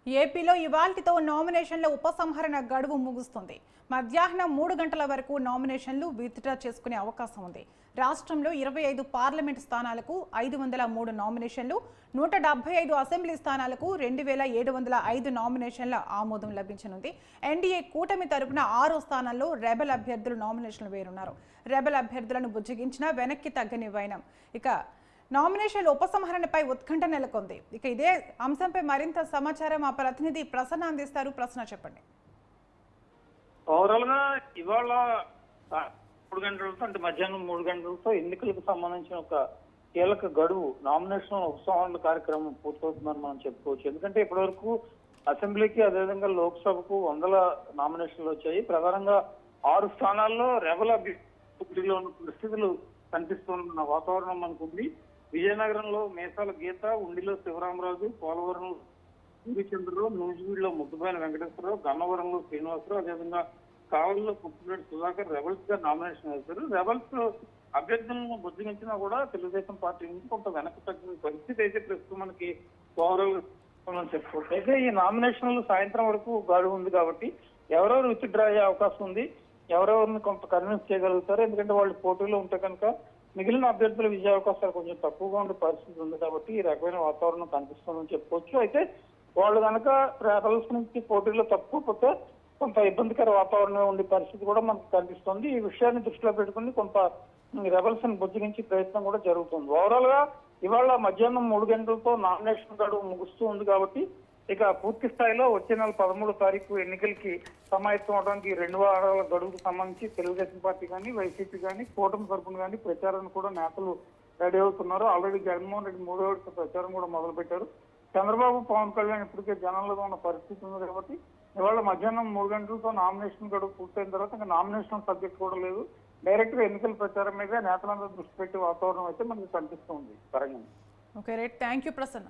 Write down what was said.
ఏపీలో ఇవాల్టితో నామినేషన్ల ఉపసంహరణ గడువు ముగుస్తుంది. మధ్యాహ్నం 3 గంటల వరకు నామినేషన్లు విత్డ్రా చేసుకునే అవకాశం ఉంది. రాష్ట్రంలో 25 పార్లమెంటు స్థానాలకు 503 నామినేషన్లు, 175 అసెంబ్లీ స్థానాలకు 2705 నామినేషన్ల ఆమోదం లభించనుంది. ఎన్డీఏ కూటమి తరపున 6 స్థానాల్లో రెబెల్ అభ్యర్థులు నామినేషన్లు వేరున్నారు. రెబెల్ అభ్యర్థులను బుజ్జగించినా వెనక్కి తగ్గని వైనం. ఇక నామినేషన్ల ఉపసంహరణపై ఉత్కంఠ నెలకొంది. ఇక ఇదే అంశంపై మరింత సమాచారం మా ప్రతినిధి ప్రసన్న అందిస్తారు. ప్రసన్న, చెప్పండి. ఓవరాల్ గా ఇవాళ 3 గంటలతో అంటే మధ్యాహ్నం 3 గంటలతో ఎన్నికలకు సంబంధించిన ఒక కీలక గడువు నామినేషన్ ఉపసంహరణ కార్యక్రమం పూర్తవుతుందని మనం చెప్పుకోవచ్చు. ఎందుకంటే ఇప్పటివరకు అసెంబ్లీకి అదేవిధంగా లోక్సభకు 100 నామినేషన్లు వచ్చాయి. ప్రధానంగా 6 స్థానాల్లో రెబల్ అభ్యర్థుల్లో ఉన్న పరిస్థితులు కనిపిస్తున్న వాతావరణం మనకుంది. విజయనగరంలో మేసాల గీత, ఉండిలో శివరామరాజు, పోలవరంలో సూర్యచంద్రరావు, నూజివీడులో ముద్దుబైన వెంకటేశ్వరరావు, గన్నవరంలో శ్రీనివాసరావు, అదేవిధంగా కావలిలో కుప్పలేటి సుధాకర్ రెబల్స్ గా నామినేషన్ వేశారు. రెబల్స్ అభ్యర్థులను బుజ్జగించినా కూడా తెలుగుదేశం పార్టీ నుంచి కొంత వెనక్కి తగ్గిన పరిస్థితి అయితే ప్రస్తుతం మనకి ఓవరాల్ చెప్పుకోవచ్చు. అయితే ఈ నామినేషన్లు సాయంత్రం వరకు గడువు ఉంది కాబట్టి ఎవరెవరు విత్డ్రా అయ్యే అవకాశం ఉంది, ఎవరెవరిని కొంత కన్విన్స్ చేయగలుగుతారు. ఎందుకంటే వాళ్ళు పోటీలో ఉంటే కనుక మిగిలిన అభ్యర్థుల విజయ అవకాశాలు కొంచెం తక్కువగా ఉండే పరిస్థితి ఉంది కాబట్టి ఈ రకమైన వాతావరణం కనిపిస్తుందని చెప్పుకోవచ్చు. అయితే వాళ్ళు కనుక రెబల్స్ నుంచి పోటీలో తప్పుకోకపోతే కొంత ఇబ్బందికర వాతావరణం ఉండే పరిస్థితి కూడా మనకు కనిపిస్తుంది. ఈ విషయాన్ని దృష్టిలో పెట్టుకుని కొంత రెబల్స్ ని బుజ్జగించే ప్రయత్నం కూడా జరుగుతుంది. ఓవరాల్ గా ఇవాళ మధ్యాహ్నం 3 గంటలతో నామినేషన్ గడువు ముగుస్తూ ఉంది కాబట్టి ఇక పూర్తి స్థాయిలో వచ్చే నెల 13వ తారీఖు ఎన్నికలకి సమాయత్తం అవడానికి 2 వారాల గడువుకు సంబంధించి తెలుగుదేశం పార్టీ కానీ, వైసీపీ కానీ, కూటమి తరపున కానీ ప్రచారాన్ని కూడా నేతలు రెడీ అవుతున్నారు. ఆల్రెడీ జగన్మోహన్ రెడ్డి 3వ విడత ప్రచారం కూడా మొదలు పెట్టారు. చంద్రబాబు, పవన్ కళ్యాణ్ ఇప్పటికే జనంలో ఉన్న పరిస్థితి ఉంది కాబట్టి ఇవాళ మధ్యాహ్నం 3 గంటలతో నామినేషన్ గడువు పూర్తయిన తర్వాత ఇంకా నామినేషన్ సబ్జెక్ట్ కూడా లేదు. డైరెక్ట్ గా ఎన్నికల ప్రచారం మీద నేతలందరూ దృష్టి పెట్టే వాతావరణం అయితే మనకు కనిపిస్తుంది. Okay right, thank you Prasanna.